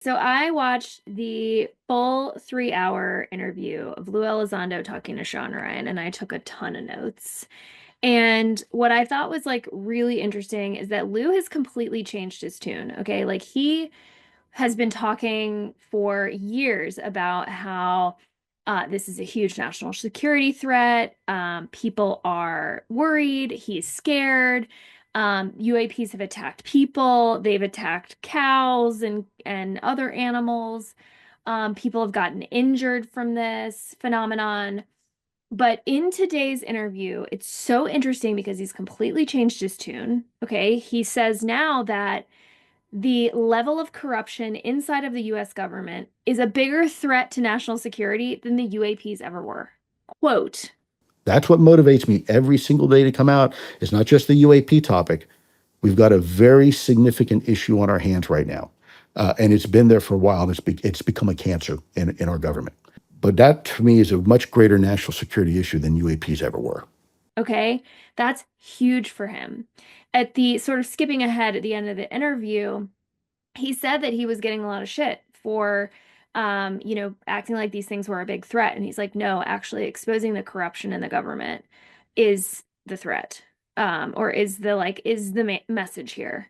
So I watched the full 3 hour interview of Lou Elizondo talking to Shawn Ryan, and I took a ton of notes. And what I thought was like really interesting is that Lou has completely changed his tune. Okay. Like he has been talking for years about how this is a huge national security threat. People are worried. He's scared. UAPs have attacked people. They've attacked cows and other animals. People have gotten injured from this phenomenon. But in today's interview, it's so interesting because he's completely changed his tune. Okay. He says now that the level of corruption inside of the US government is a bigger threat to national security than the UAPs ever were. Quote, That's what motivates me every single day to come out. It's not just the UAP topic. We've got a very significant issue on our hands right now. And it's been there for a while. And it's become a cancer in our government. But that, to me, is a much greater national security issue than UAPs ever were. okay, that's huge for him. At the sort of skipping ahead at the end of the interview, he said that he was getting a lot of shit for acting like these things were a big threat. And he's like, no, actually exposing the corruption in the government is the threat. Or is the message here.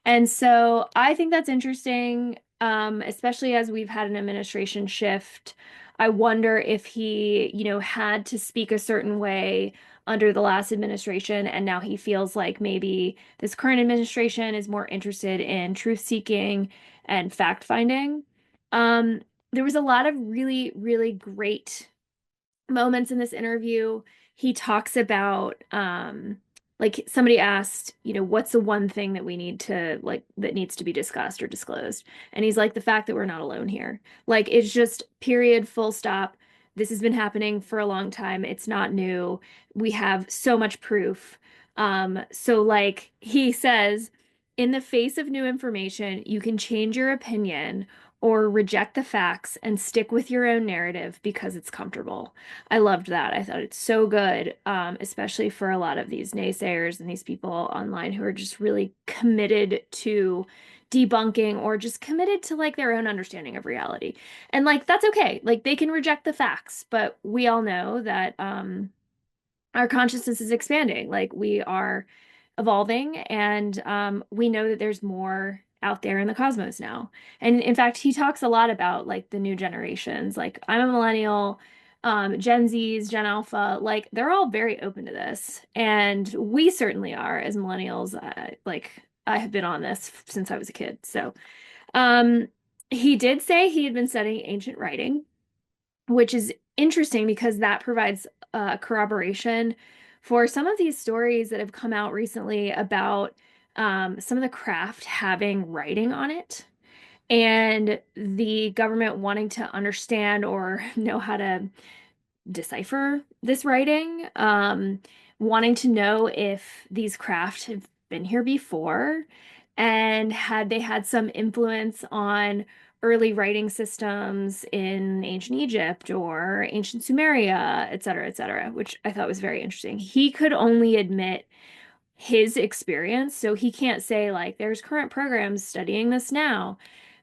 And so I think that's interesting, especially as we've had an administration shift. I wonder if he, had to speak a certain way under the last administration, and now he feels like maybe this current administration is more interested in truth seeking and fact finding. Um, there was a lot of really, really great moments in this interview. He talks about like somebody asked, what's the one thing that we need to like that needs to be discussed or disclosed? And he's like, the fact that we're not alone here. Like it's just period, full stop. This has been happening for a long time. It's not new. We have so much proof. So like he says, in the face of new information, you can change your opinion or reject the facts and stick with your own narrative because it's comfortable. I loved that. I thought it's so good, especially for a lot of these naysayers and these people online who are just really committed to debunking or just committed to like their own understanding of reality. And like that's okay. Like they can reject the facts, but we all know that our consciousness is expanding. Like we are evolving, and we know that there's more out there in the cosmos now. And in fact, he talks a lot about like the new generations. Like I'm a millennial, Gen Zs, Gen Alpha, like they're all very open to this, and we certainly are as millennials. Like I have been on this since I was a kid. So um, he did say he had been studying ancient writing, which is interesting because that provides corroboration for some of these stories that have come out recently about some of the craft having writing on it and the government wanting to understand or know how to decipher this writing, wanting to know if these craft have been here before and had they had some influence on early writing systems in ancient Egypt or ancient Sumeria, et cetera, which I thought was very interesting. He could only admit his experience, so he can't say like there's current programs studying this now,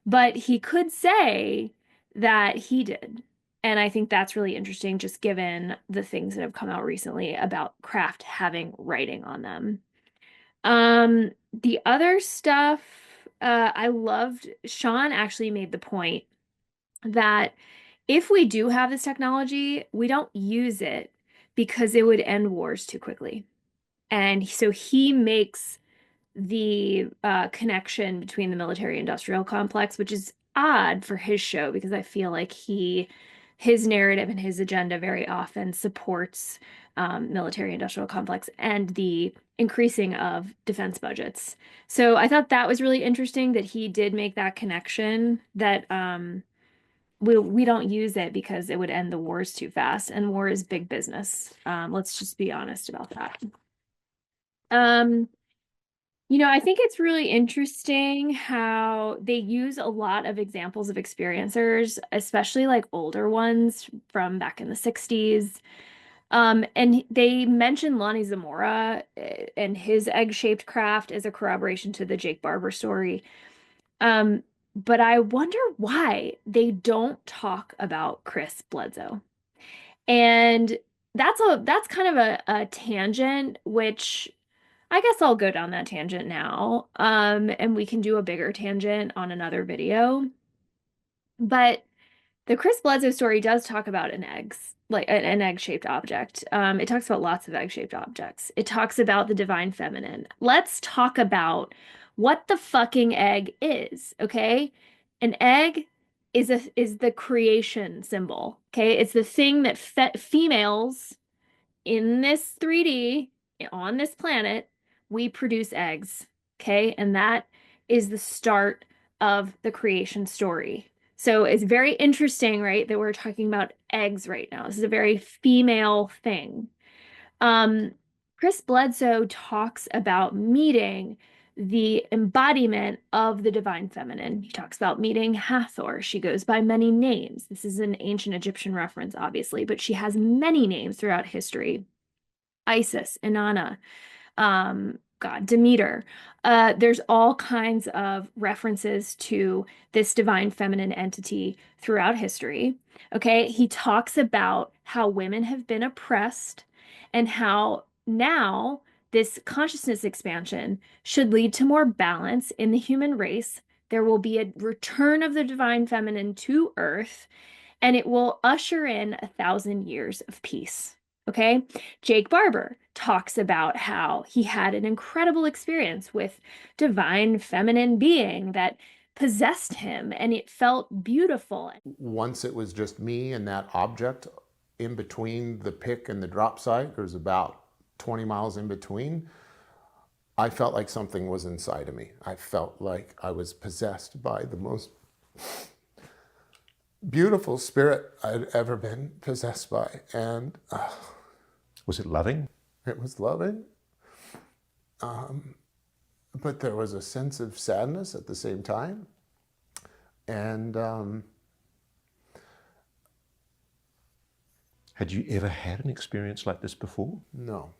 but he could say that he did. And I think that's really interesting, just given the things that have come out recently about craft having writing on them. The other stuff, I loved, Shawn actually made the point that if we do have this technology, we don't use it because it would end wars too quickly. And so he makes the connection between the military industrial complex, which is odd for his show because I feel like his narrative and his agenda very often supports military industrial complex and the increasing of defense budgets. So I thought that was really interesting that he did make that connection that we don't use it because it would end the wars too fast, and war is big business. Let's just be honest about that. Um, I think it's really interesting how they use a lot of examples of experiencers, especially like older ones from back in the 60s. And they mentioned Lonnie Zamora and his egg-shaped craft as a corroboration to the Jake Barber story. Um, But I wonder why they don't talk about Chris Bledsoe. And that's kind of a tangent, which I guess I'll go down that tangent now. And we can do a bigger tangent on another video. But the Chris Bledsoe story does talk about an egg-shaped object. It talks about lots of egg-shaped objects. It talks about the divine feminine. Let's talk about what the fucking egg is, okay? An egg is the creation symbol, okay? It's the thing that fe females in this 3D on this planet, we produce eggs, okay? And that is the start of the creation story. So it's very interesting, right, that we're talking about eggs right now. This is a very female thing. Um, Chris Bledsoe talks about meeting the embodiment of the divine feminine. He talks about meeting Hathor. She goes by many names. This is an ancient Egyptian reference, obviously, but she has many names throughout history. Isis, Inanna, God, Demeter. There's all kinds of references to this divine feminine entity throughout history. Okay, he talks about how women have been oppressed and how now this consciousness expansion should lead to more balance in the human race. There will be a return of the divine feminine to Earth, and it will usher in 1,000 years of peace. Okay. Jake Barber talks about how he had an incredible experience with divine feminine being that possessed him and it felt beautiful. Once it was just me and that object in between the pick and the drop site, there's about 20 miles in between. I felt like something was inside of me. I felt like I was possessed by the most beautiful spirit I'd ever been possessed by. And Was it loving? it was loving. But there was a sense of sadness at the same time. And Had you ever had an experience like this before? no,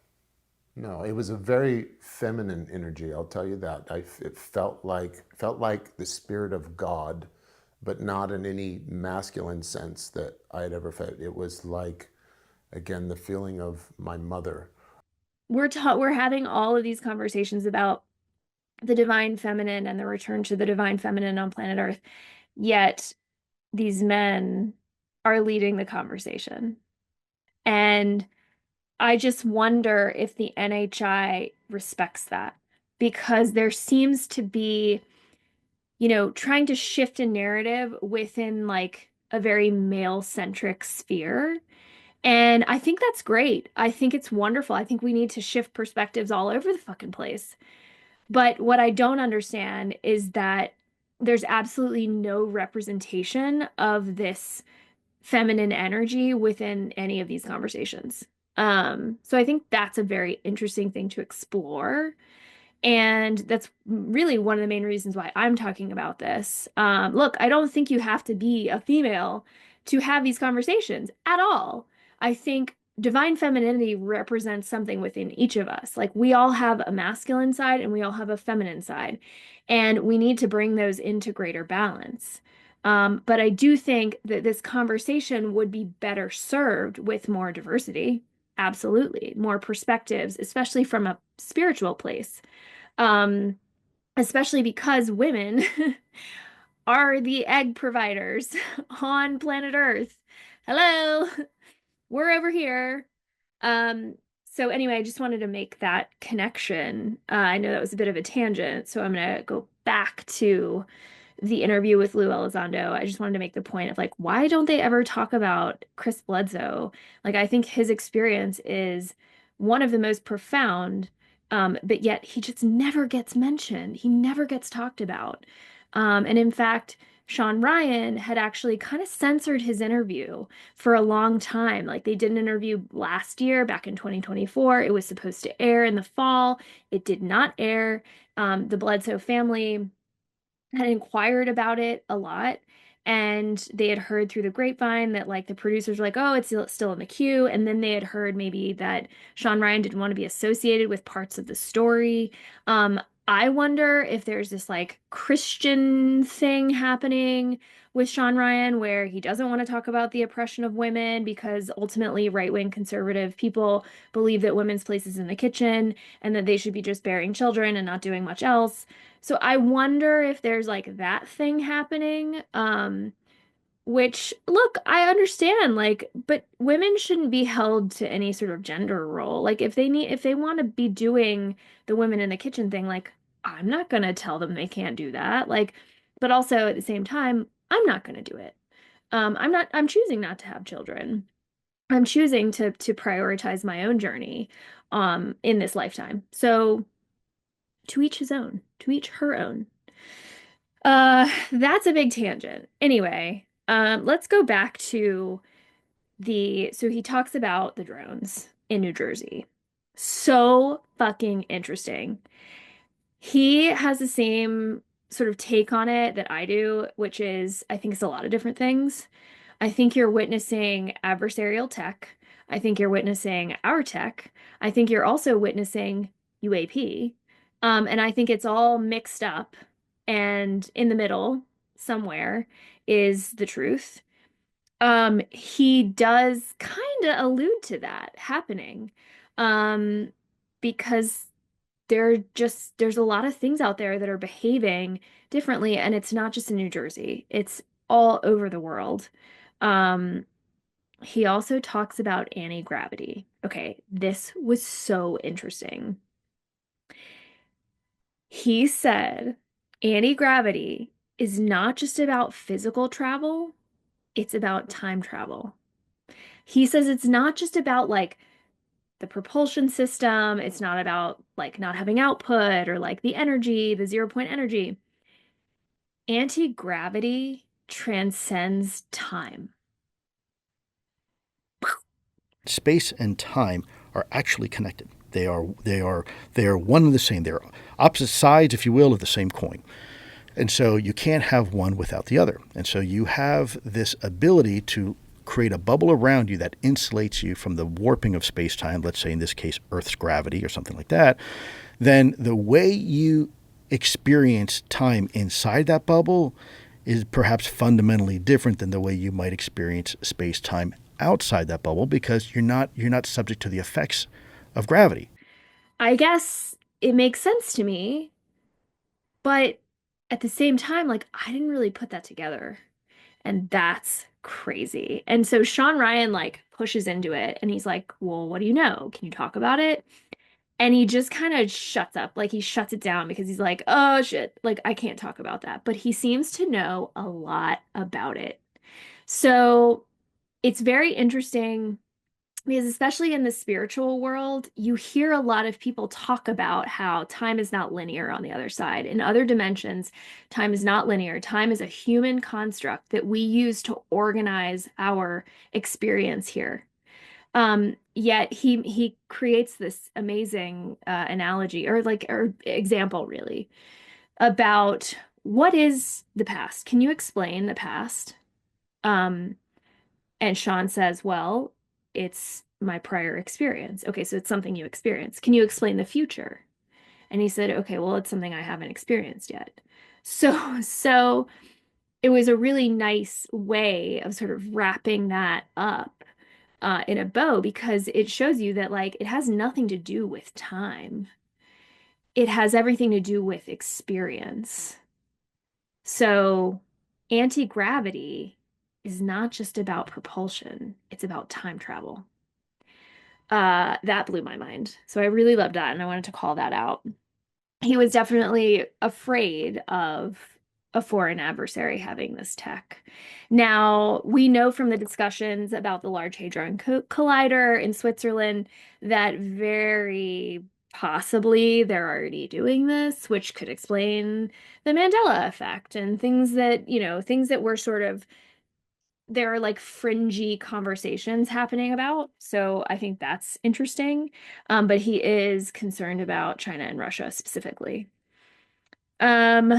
no, it was a very feminine energy. I'll tell you that. It felt like the spirit of God, but not in any masculine sense that I had ever felt. It was like, again, the feeling of my mother. We're having all of these conversations about the divine feminine and the return to the divine feminine on planet Earth, yet these men are leading the conversation. And I just wonder if the NHI respects that because there seems to be, trying to shift a narrative within like a very male-centric sphere. And I think that's great. I think it's wonderful. I think we need to shift perspectives all over the fucking place. But what I don't understand is that there's absolutely no representation of this feminine energy within any of these conversations. So I think that's a very interesting thing to explore. And that's really one of the main reasons why I'm talking about this. Look, I don't think you have to be a female to have these conversations at all. I think divine femininity represents something within each of us. Like we all have a masculine side and we all have a feminine side, and we need to bring those into greater balance. But I do think that this conversation would be better served with more diversity. Absolutely. More perspectives, especially from a spiritual place. Um, Especially because women are the egg providers on planet Earth. Hello, we're over here. Um, so anyway, I just wanted to make that connection. I know that was a bit of a tangent, so I'm gonna go back to the interview with Lou Elizondo. I just wanted to make the point of like, why don't they ever talk about Chris Bledsoe? Like, I think his experience is one of the most profound, but yet he just never gets mentioned. He never gets talked about. And in fact, Shawn Ryan had actually kind of censored his interview for a long time. Like they did an interview last year, back in 2024. It was supposed to air in the fall. It did not air. The Bledsoe family had inquired about it a lot, and they had heard through the grapevine that like the producers were like, oh, it's still in the queue, and then they had heard maybe that Shawn Ryan didn't want to be associated with parts of the story. I wonder if there's this like Christian thing happening with Sean Ryan where he doesn't want to talk about the oppression of women because ultimately right-wing conservative people believe that women's place is in the kitchen and that they should be just bearing children and not doing much else. So I wonder if there's like that thing happening. Which, look, I understand, like, but women shouldn't be held to any sort of gender role. Like, if they want to be doing the women in the kitchen thing, like, I'm not gonna tell them they can't do that. Like, but also at the same time, I'm not gonna do it. I'm choosing not to have children. I'm choosing to prioritize my own journey, in this lifetime. So to each his own, to each her own. That's a big tangent. Anyway, let's go back to so he talks about the drones in New Jersey. So fucking interesting. He has the same sort of take on it that I do, which is I think it's a lot of different things. I think you're witnessing adversarial tech. I think you're witnessing our tech. I think you're also witnessing UAP. And I think it's all mixed up. And in the middle, somewhere, is the truth. He does kind of allude to that happening. Um, because there's a lot of things out there that are behaving differently, and it's not just in New Jersey, it's all over the world. Um, he also talks about anti-gravity. Okay, this was so interesting. He said anti-gravity is not just about physical travel, it's about time travel. He says it's not just about like the propulsion system, it's not about like not having output or like the energy, the 0 point energy. Anti-gravity transcends time. Space and time are actually connected. They are one and the same. They're opposite sides, if you will, of the same coin. And so you can't have one without the other. And so you have this ability to create a bubble around you that insulates you from the warping of space time, let's say in this case, Earth's gravity or something like that. Then the way you experience time inside that bubble is perhaps fundamentally different than the way you might experience space time outside that bubble because you're not subject to the effects of gravity. I guess it makes sense to me, but at the same time, like I didn't really put that together. And that's crazy. And so Sean Ryan like pushes into it and he's like, "Well, what do you know? Can you talk about it?" And he just kind of shuts up, like he shuts it down because he's like, "Oh shit, like I can't talk about that." But he seems to know a lot about it. So it's very interesting because especially in the spiritual world, you hear a lot of people talk about how time is not linear on the other side. In other dimensions, time is not linear. Time is a human construct that we use to organize our experience here. Yet he creates this amazing analogy or like or example really about what is the past. Can you explain the past? Um, and Shawn says, well, it's my prior experience. Okay, so it's something you experienced. Can you explain the future? And he said, okay, well, it's something I haven't experienced yet. So it was a really nice way of sort of wrapping that up in a bow because it shows you that like it has nothing to do with time. It has everything to do with experience. So anti-gravity is not just about propulsion, it's about time travel. That blew my mind. So I really loved that and I wanted to call that out. He was definitely afraid of a foreign adversary having this tech. Now, we know from the discussions about the Large Hadron Collider in Switzerland that very possibly they're already doing this, which could explain the Mandela effect and things that, things that were sort of there are like fringy conversations happening about. So I think that's interesting. But he is concerned about China and Russia specifically. Um,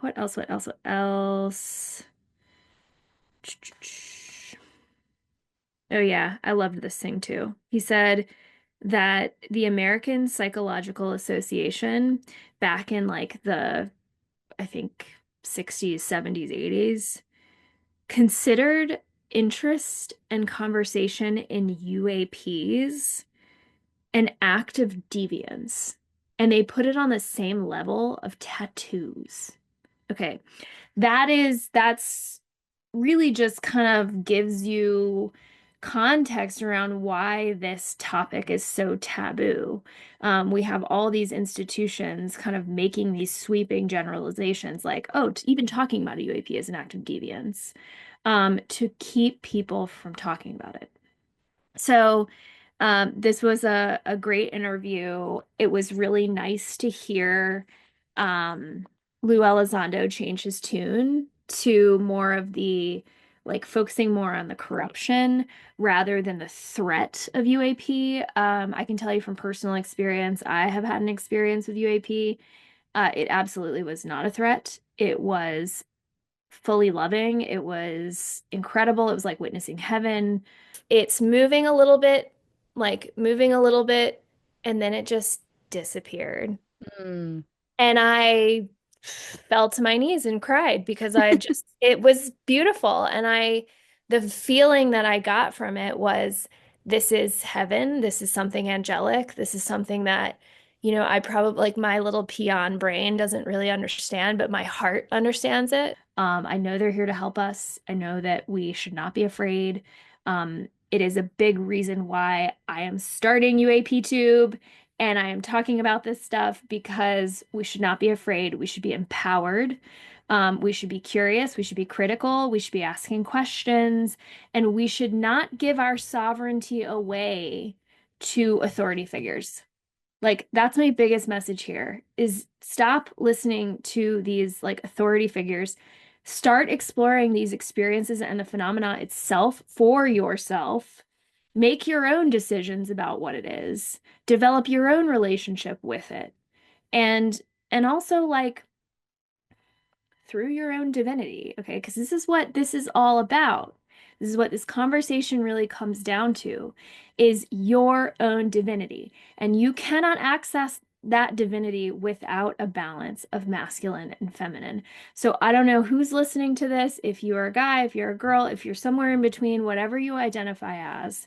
what else? What else? What else? Oh yeah, I loved this thing too. He said, that the American Psychological Association back in like the, I think, 60s, 70s, 80s considered interest and conversation in UAPs an act of deviance. And they put it on the same level of tattoos. Okay. That's really just kind of gives you context around why this topic is so taboo. We have all these institutions kind of making these sweeping generalizations like, oh, even talking about a UAP is an act of deviance, to keep people from talking about it. So, this was a great interview. It was really nice to hear um, Lou Elizondo change his tune to more of the like focusing more on the corruption rather than the threat of UAP. I can tell you from personal experience, I have had an experience with UAP. It absolutely was not a threat. It was fully loving. It was incredible. It was like witnessing heaven. It's moving a little bit, and then it just disappeared. Mm. And I fell to my knees and cried because it was beautiful. The feeling that I got from it was, this is heaven. This is something angelic. This is something that, I probably, like, my little peon brain doesn't really understand, but my heart understands it. I know they're here to help us. I know that we should not be afraid. It is a big reason why I am starting UAP Tube and I am talking about this stuff because we should not be afraid. We should be empowered. We should be curious. We should be critical. We should be asking questions. And we should not give our sovereignty away to authority figures. Like, that's my biggest message here is stop listening to these like authority figures. Start exploring these experiences and the phenomena itself for yourself. Make your own decisions about what it is. Develop your own relationship with it. And also like through your own divinity, okay? Because this is what this is all about. This is what this conversation really comes down to is your own divinity. And you cannot access that divinity without a balance of masculine and feminine. So I don't know who's listening to this, if you're a guy, if you're a girl, if you're somewhere in between, whatever you identify as,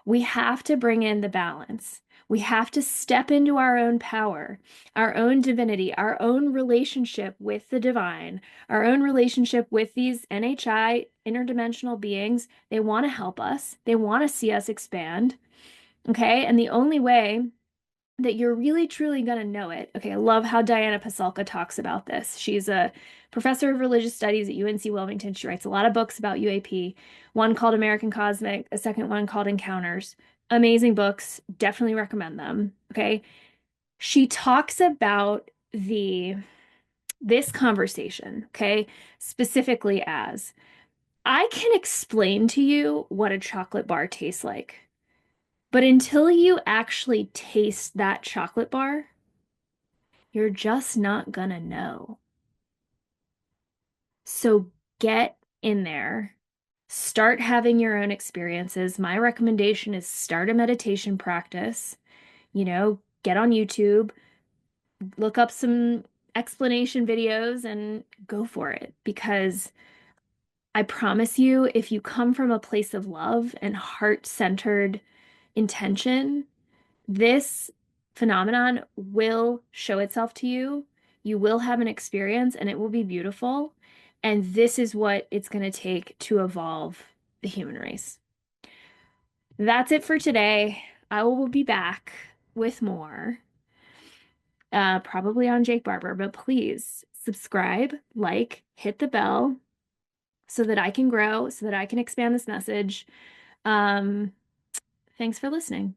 we have to bring in the balance. We have to step into our own power, our own divinity, our own relationship with the divine, our own relationship with these NHI interdimensional beings. They want to help us, they want to see us expand. Okay. And the only way that you're really truly going to know it. Okay, I love how Diana Pasulka talks about this. She's a professor of religious studies at UNC Wilmington. She writes a lot of books about UAP, one called American Cosmic, a second one called Encounters. Amazing books, definitely recommend them. Okay. She talks about this conversation, okay, specifically as I can explain to you what a chocolate bar tastes like. But until you actually taste that chocolate bar, you're just not gonna know. So get in there. Start having your own experiences. My recommendation is start a meditation practice. Get on YouTube, look up some explanation videos and go for it. Because I promise you, if you come from a place of love and heart-centered intention, this phenomenon will show itself to you. You will have an experience and it will be beautiful. And this is what it's going to take to evolve the human race. That's it for today. I will be back with more, probably on Jake Barber, but please subscribe, like, hit the bell so that I can grow, so that I can expand this message. Thanks for listening.